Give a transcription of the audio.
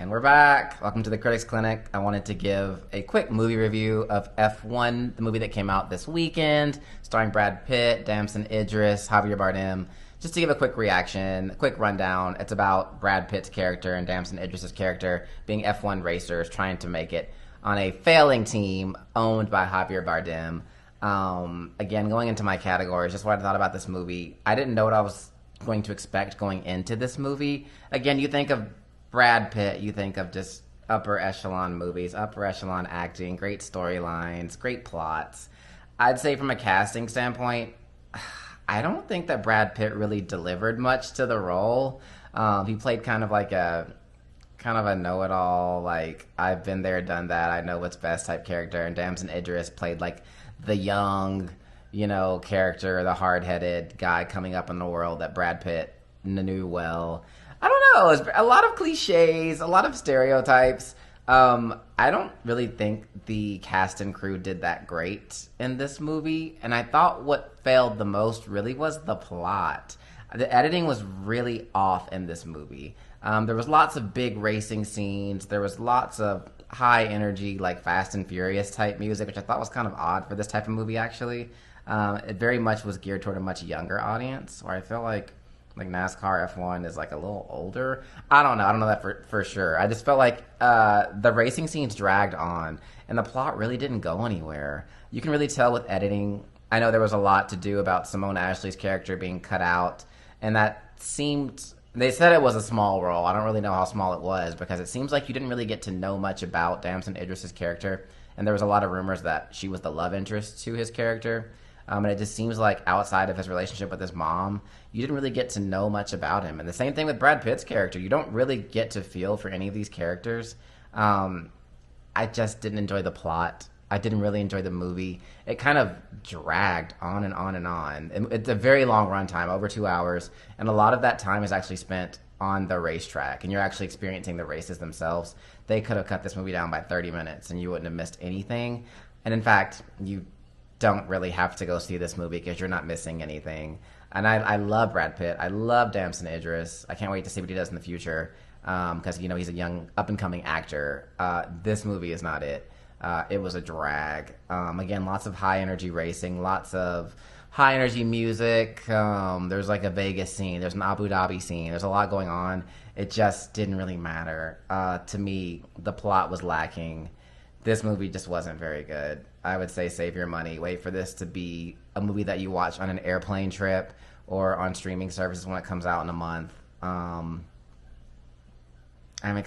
And we're back. Welcome to the Critics Clinic. I wanted to give a quick movie review of F1, the movie that came out this weekend, starring Brad Pitt, Damson Idris, Javier Bardem. Just to give a quick reaction, a quick rundown, it's about Brad Pitt's character and Damson Idris' character being F1 racers trying to make it on a failing team owned by Javier Bardem. Again, going into my categories, just what I thought about this movie. I didn't know what I was going to expect going into this movie. Again, you think of Brad Pitt, you think of just upper echelon movies, upper echelon acting, great storylines, great plots. I'd say from a casting standpoint, I don't think that Brad Pitt really delivered much to the role. He played kind of a know-it-all, like, I've been there, done that, I know what's best type character. And Damson Idris played like the young, character, the hard-headed guy coming up in the world that Brad Pitt knew well. I don't know. It's a lot of cliches, a lot of stereotypes. I don't really think the cast and crew did that great in this movie. And I thought what failed the most really was the plot. The editing was really off in this movie. There was lots of big racing scenes. There was lots of high energy, like Fast and Furious type music, which I thought was kind of odd for this type of movie, actually. It very much was geared toward a much younger audience, where I feel like NASCAR F1 is like a little older. I don't know that for sure. I just felt like the racing scenes dragged on and the plot really didn't go anywhere. You can really tell with editing. I know there was a lot to do about Simone Ashley's character being cut out, and that seemed, they said it was a small role. I don't really know how small it was, because it seems like you didn't really get to know much about Damson Idris' character, and there was a lot of rumors that she was the love interest to his character. And it just seems like outside of his relationship with his mom, you didn't really get to know much about him. And the same thing with Brad Pitt's character. You don't really get to feel for any of these characters. I just didn't enjoy the plot. I didn't really enjoy the movie. It kind of dragged on and on and on. It's a very long runtime, over 2 hours. And a lot of that time is actually spent on the racetrack. And you're actually experiencing the races themselves. They could have cut this movie down by 30 minutes and you wouldn't have missed anything. And in fact, you don't really have to go see this movie because you're not missing anything. And I love Brad Pitt. I love Damson Idris. I can't wait to see what he does in the future, because he's a young up-and-coming actor. This movie is not it. It was a drag. Again, lots of high-energy racing, lots of high-energy music. There's like a Vegas scene. There's an Abu Dhabi scene. There's a lot going on. It just didn't really matter. To me, the plot was lacking. This movie just wasn't very good. I would say save your money. Wait for this to be a movie that you watch on an airplane trip or on streaming services when it comes out in a month. I'm